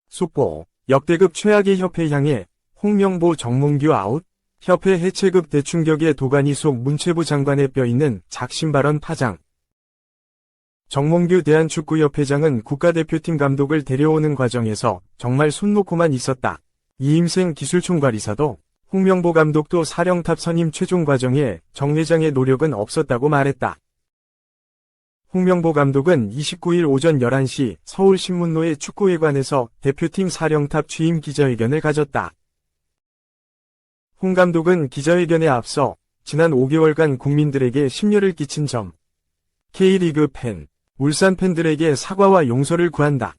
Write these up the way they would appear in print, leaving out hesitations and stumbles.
속보, 역대급 최악의 협회 향해 홍명보 정몽규 아웃, 협회 해체급 대충격에 도가니 속 문체부 장관의 뼈있는 작심 발언 파장. 정몽규 대한축구협회장은 국가대표팀 감독을 데려오는 과정에서 정말 손 놓고만 있었다. 이임생 기술총괄이사도 홍명보 감독도 사령탑 선임 최종 과정에 정 회장의 노력은 없었다고 말했다. 홍명보 감독은 29일 오전 11시 서울신문로의 축구회관에서 대표팀 사령탑 취임 기자회견을 가졌다. 홍 감독은 기자회견에 앞서 지난 5개월간 국민들에게 심려를 끼친 점, K리그 팬, 울산 팬들에게 사과와 용서를 구한다.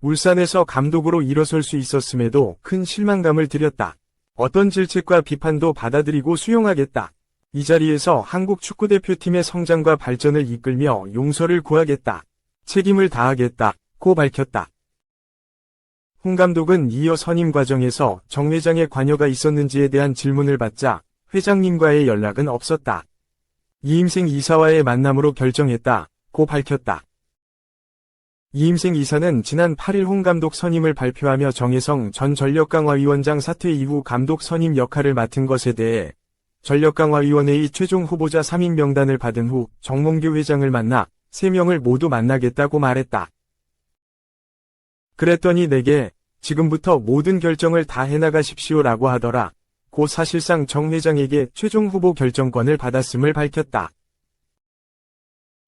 울산에서 감독으로 일어설 수 있었음에도 큰 실망감을 드렸다. 어떤 질책과 비판도 받아들이고 수용하겠다. 이 자리에서 한국 축구대표팀의 성장과 발전을 이끌며 용서를 구하겠다. 책임을 다하겠다고 밝혔다. 홍 감독은 이어 선임 과정에서 정 회장의 관여가 있었는지에 대한 질문을 받자 회장님과의 연락은 없었다. 이임생 이사와의 만남으로 결정했다고 밝혔다. 이임생 이사는 지난 8일 홍 감독 선임을 발표하며 정혜성 전 전력강화위원장 사퇴 이후 감독 선임 역할을 맡은 것에 대해 전력강화위원회의 최종 후보자 3인 명단을 받은 후 정몽규 회장을 만나 3명을 모두 만나겠다고 말했다. 그랬더니 내게 지금부터 모든 결정을 다 해나가십시오라고 하더라. 고 사실상 정 회장에게 최종 후보 결정권을 받았음을 밝혔다.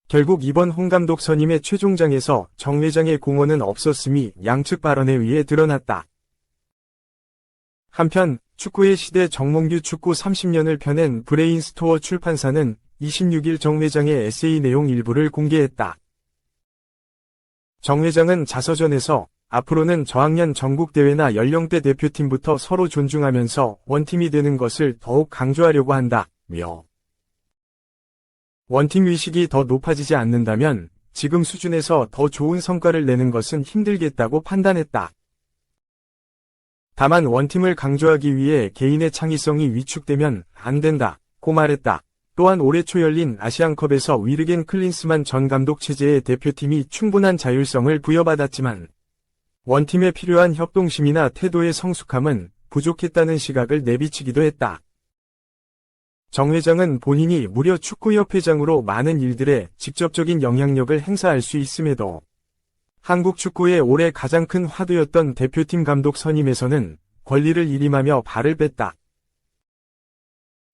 결국 이번 홍 감독 선임의 최종장에서 정 회장의 공헌은 없었음이 양측 발언에 의해 드러났다. 한편 축구의 시대 정몽규 축구 30년을 펴낸 브레인스토어 출판사는 26일 정 회장의 에세이 내용 일부를 공개했다. 정 회장은 자서전에서 앞으로는 저학년 전국대회나 연령대 대표팀부터 서로 존중하면서 원팀이 되는 것을 더욱 강조하려고 한다며 원팀 의식이 더 높아지지 않는다면 지금 수준에서 더 좋은 성과를 내는 것은 힘들겠다고 판단했다. 다만 원팀을 강조하기 위해 개인의 창의성이 위축되면 안 된다고 말했다. 또한 올해 초 열린 아시안컵에서 위르겐 클린스만 전 감독 체제의 대표팀이 충분한 자율성을 부여받았지만 원팀에 필요한 협동심이나 태도의 성숙함은 부족했다는 시각을 내비치기도 했다. 정 회장은 본인이 무려 축구협회장으로 많은 일들에 직접적인 영향력을 행사할 수 있음에도 한국 축구의 올해 가장 큰 화두였던 대표팀 감독 선임에서는 권리를 일임하며 발을 뺐다.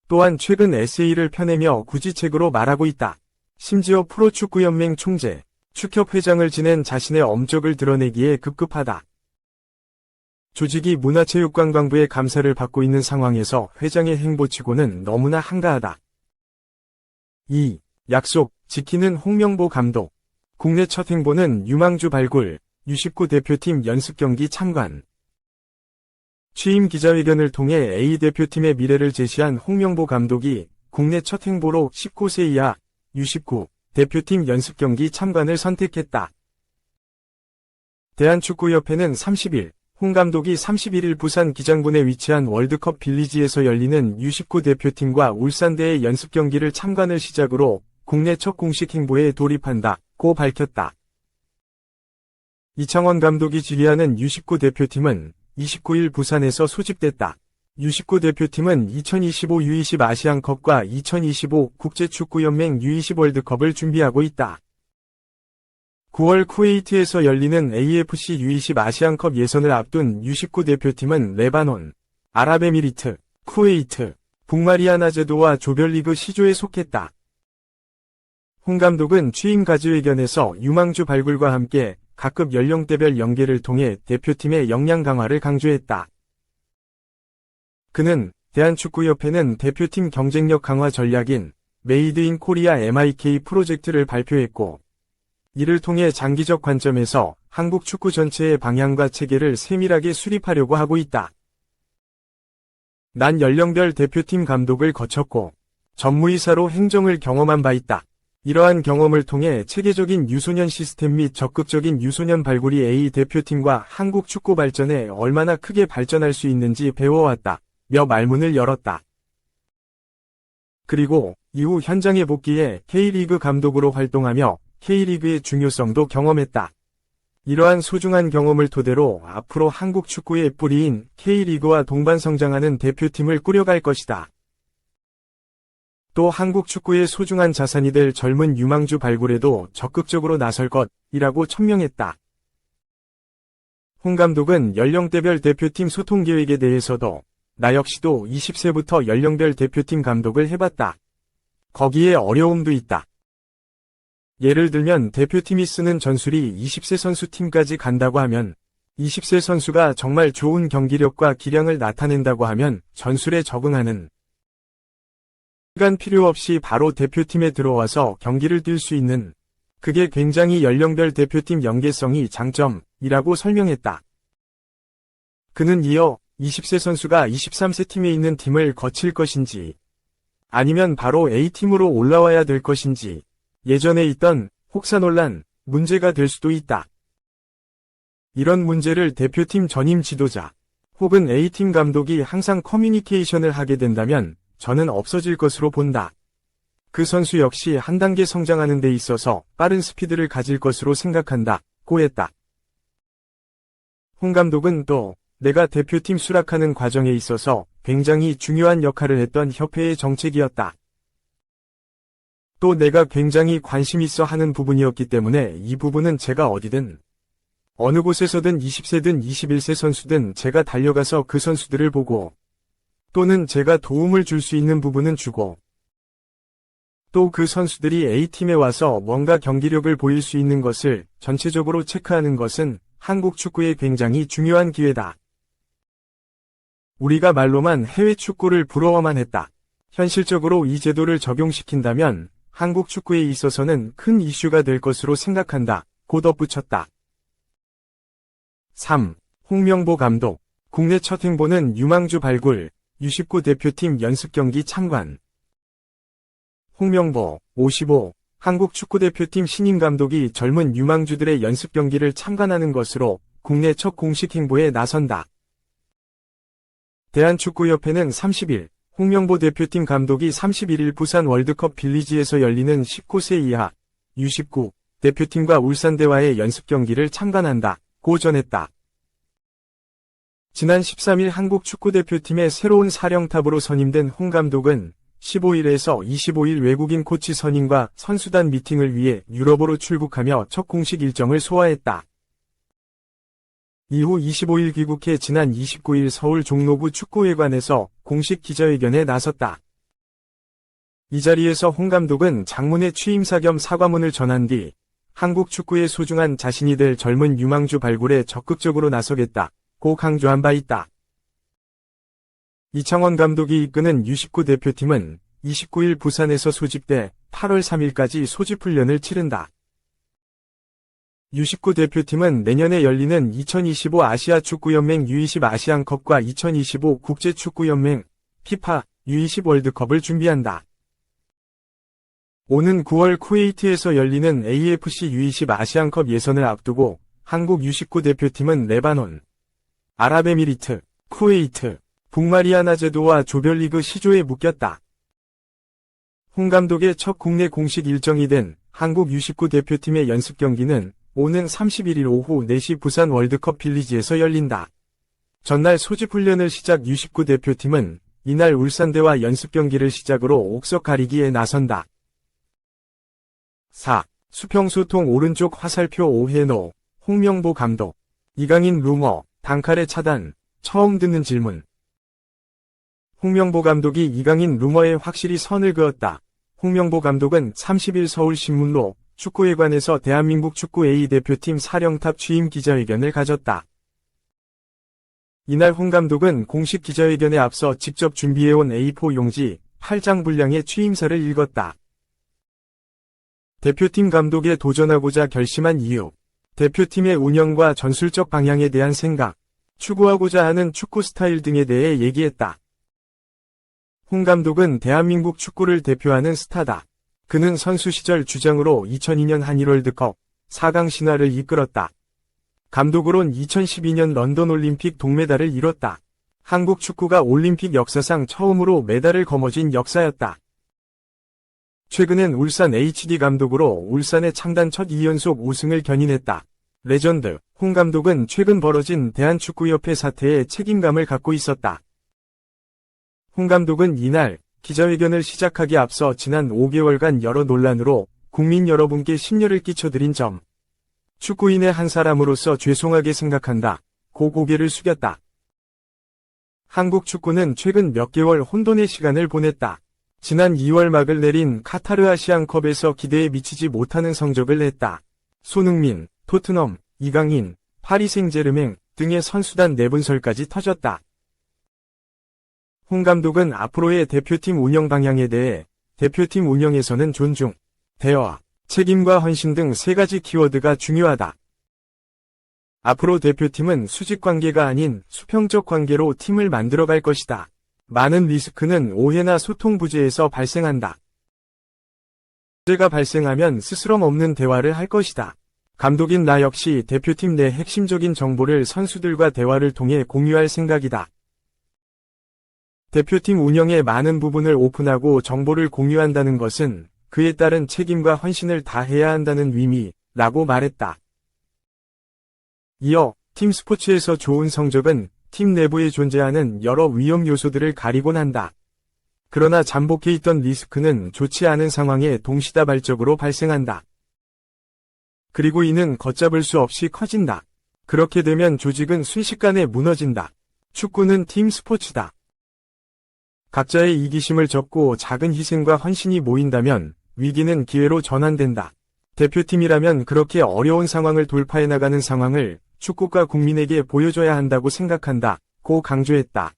또한 최근 에세이를 펴내며 구지책으로 말하고 있다. 심지어 프로축구연맹 총재, 축협회장을 지낸 자신의 엄적을 드러내기에 급급하다. 조직이 문화체육관광부의 감사를 받고 있는 상황에서 회장의 행보치고는 너무나 한가하다. 2. 약속, 지키는 홍명보 감독. 국내 첫 행보는 유망주 발굴, U19 대표팀 연습경기 참관. 취임 기자회견을 통해 A대표팀의 미래를 제시한 홍명보 감독이 국내 첫 행보로 19세 이하 U19 대표팀 연습경기 참관을 선택했다. 대한축구협회는 30일, 홍 감독이 31일 부산 기장군에 위치한 월드컵 빌리지에서 열리는 U19 대표팀과 울산대의 연습경기를 참관을 시작으로 국내 첫 공식 행보에 돌입한다고 밝혔다. 이창원 감독이 지휘하는 U19 대표팀은 29일 부산에서 소집됐다. U19 대표팀은 2025 U20 아시안컵과 2025 국제축구연맹 U20 월드컵을 준비하고 있다. 9월 쿠웨이트에서 열리는 AFC U20 아시안컵 예선을 앞둔 U19 대표팀은 레바논, 아랍에미리트, 쿠웨이트, 북마리아나 제도와 조별리그 C조에 속했다. 홍 감독은 취임 가지회견에서 유망주 발굴과 함께 각급 연령대별 연계를 통해 대표팀의 역량 강화를 강조했다. 그는 대한축구협회는 대표팀 경쟁력 강화 전략인 메이드 인 코리아 MIK 프로젝트를 발표했고 이를 통해 장기적 관점에서 한국 축구 전체의 방향과 체계를 세밀하게 수립하려고 하고 있다. 난 연령별 대표팀 감독을 거쳤고 전무이사로 행정을 경험한 바 있다. 이러한 경험을 통해 체계적인 유소년 시스템 및 적극적인 유소년 발굴이 A 대표팀과 한국 축구 발전에 얼마나 크게 발전할 수 있는지 배워왔다. 며 말문을 열었다. 그리고 이후 현장에 복귀해 K리그 감독으로 활동하며 K리그의 중요성도 경험했다. 이러한 소중한 경험을 토대로 앞으로 한국 축구의 뿌리인 K리그와 동반 성장하는 대표팀을 꾸려갈 것이다. 또 한국 축구의 소중한 자산이 될 젊은 유망주 발굴에도 적극적으로 나설 것이라고 천명했다. 홍 감독은 연령대별 대표팀 소통 계획에 대해서도 나 역시도 20세부터 연령별 대표팀 감독을 해봤다. 거기에 어려움도 있다. 예를 들면 대표팀이 쓰는 전술이 20세 선수 팀까지 간다고 하면 20세 선수가 정말 좋은 경기력과 기량을 나타낸다고 하면 전술에 적응하는 시간 필요 없이 바로 대표팀에 들어와서 경기를 뛸 수 있는 그게 굉장히 연령별 대표팀 연계성이 장점이라고 설명했다. 그는 이어 20세 선수가 23세 팀에 있는 팀을 거칠 것인지 아니면 바로 A팀으로 올라와야 될 것인지 예전에 있던 혹사 논란, 문제가 될 수도 있다. 이런 문제를 대표팀 전임 지도자 혹은 A팀 감독이 항상 커뮤니케이션을 하게 된다면 저는 없어질 것으로 본다. 그 선수 역시 한 단계 성장하는 데 있어서 빠른 스피드를 가질 것으로 생각한다고 했다. 홍 감독은 또 내가 대표팀 수락하는 과정에 있어서 굉장히 중요한 역할을 했던 협회의 정책이었다. 또 내가 굉장히 관심 있어 하는 부분이었기 때문에 이 부분은 제가 어디든 어느 곳에서든 20세든 21세 선수든 제가 달려가서 그 선수들을 보고 또는 제가 도움을 줄 수 있는 부분은 주고 또 그 선수들이 A팀에 와서 뭔가 경기력을 보일 수 있는 것을 전체적으로 체크하는 것은 한국 축구에 굉장히 중요한 기회다. 우리가 말로만 해외 축구를 부러워만 했다. 현실적으로 이 제도를 적용시킨다면 한국 축구에 있어서는 큰 이슈가 될 것으로 생각한다. 고 덧붙였다. 3. 홍명보 감독. 국내 첫 행보는 유망주 발굴, U19 대표팀 연습경기 참관. 홍명보, 55, 한국 축구대표팀 신임 감독이 젊은 유망주들의 연습경기를 참관하는 것으로 국내 첫 공식 행보에 나선다. 대한축구협회는 30일, 홍명보 대표팀 감독이 31일 부산 월드컵 빌리지에서 열리는 19세 이하 U19 대표팀과 울산대와의 연습경기를 참관한다. 고 전했다. 지난 13일 한국 축구대표팀의 새로운 사령탑으로 선임된 홍 감독은 15일에서 25일 외국인 코치 선임과 선수단 미팅을 위해 유럽으로 출국하며 첫 공식 일정을 소화했다. 이후 25일 귀국해 지난 29일 서울 종로구 축구회관에서 공식 기자회견에 나섰다. 이 자리에서 홍 감독은 장문의 취임사 겸 사과문을 전한 뒤 한국 축구의 소중한 자신이 될 젊은 유망주 발굴에 적극적으로 나서겠다고 강조한 바 있다. 이창원 감독이 이끄는 U19 대표팀은 29일 부산에서 소집돼 8월 3일까지 소집훈련을 치른다. U19 대표팀은 내년에 열리는 2025 아시아축구연맹 U20 아시안컵과 2025 국제축구연맹 피파 U20 월드컵을 준비한다. 오는 9월 쿠웨이트에서 열리는 AFC U20 아시안컵 예선을 앞두고 한국 U19 대표팀은 레바논, 아랍에미리트, 쿠웨이트, 북마리아나 제도와 조별리그 시조에 묶였다. 홍 감독의 첫 국내 공식 일정이 된 한국 U19 대표팀의 연습 경기는 오는 31일 오후 4시 부산 월드컵 빌리지에서 열린다. 전날 소집훈련을 시작 U19 대표팀은 이날 울산대와 연습 경기를 시작으로 옥석 가리기에 나선다. 4. 수평소통 오른쪽 화살표 오해노, 홍명보 감독. 이강인 루머, 단칼에 차단, 처음 듣는 질문. 홍명보 감독이 이강인 루머에 확실히 선을 그었다. 홍명보 감독은 30일 서울신문로 축구회관에서 대한민국 축구 A 대표팀 사령탑 취임 기자회견을 가졌다. 이날 홍 감독은 공식 기자회견에 앞서 직접 준비해온 A4 용지 8장 분량의 취임사를 읽었다. 대표팀 감독에 도전하고자 결심한 이유, 대표팀의 운영과 전술적 방향에 대한 생각, 추구하고자 하는 축구 스타일 등에 대해 얘기했다. 홍 감독은 대한민국 축구를 대표하는 스타다. 그는 선수 시절 주장으로 2002년 한일 월드컵 4강 신화를 이끌었다. 감독으론 2012년 런던 올림픽 동메달을 이뤘다. 한국 축구가 올림픽 역사상 처음으로 메달을 거머쥔 역사였다. 최근엔 울산 HD 감독으로 울산의 창단 첫 2연속 우승을 견인했다. 레전드, 홍 감독은 최근 벌어진 대한축구협회 사태에 책임감을 갖고 있었다. 홍 감독은 이날 기자회견을 시작하기에 앞서 지난 5개월간 여러 논란으로 국민 여러분께 심려를 끼쳐드린 점, 축구인의 한 사람으로서 죄송하게 생각한다. 고 고개를 숙였다. 한국 축구는 최근 몇 개월 혼돈의 시간을 보냈다. 지난 2월 막을 내린 카타르 아시안컵에서 기대에 미치지 못하는 성적을 냈다. 손흥민, 토트넘, 이강인, 파리 생제르맹 등의 선수단 내분설까지 터졌다. 홍 감독은 앞으로의 대표팀 운영 방향에 대해 대표팀 운영에서는 존중, 대화, 책임과 헌신 등 3가지 키워드가 중요하다. 앞으로 대표팀은 수직 관계가 아닌 수평적 관계로 팀을 만들어갈 것이다. 많은 리스크는 오해나 소통 부재에서 발생한다. 문제가 발생하면 스스럼 없는 대화를 할 것이다. 감독인 나 역시 대표팀 내 핵심적인 정보를 선수들과 대화를 통해 공유할 생각이다. 대표팀 운영의 많은 부분을 오픈하고 정보를 공유한다는 것은 그에 따른 책임과 헌신을 다해야 한다는 의미라고 말했다. 이어 팀 스포츠에서 좋은 성적은 팀 내부에 존재하는 여러 위험 요소들을 가리곤 한다. 그러나 잠복해 있던 리스크는 좋지 않은 상황에 동시다발적으로 발생한다. 그리고 이는 걷잡을 수 없이 커진다. 그렇게 되면 조직은 순식간에 무너진다. 축구는 팀 스포츠다. 각자의 이기심을 접고 작은 희생과 헌신이 모인다면 위기는 기회로 전환된다. 대표팀이라면 그렇게 어려운 상황을 돌파해 나가는 상황을 축구가 국민에게 보여줘야 한다고 생각한다. 고 강조했다.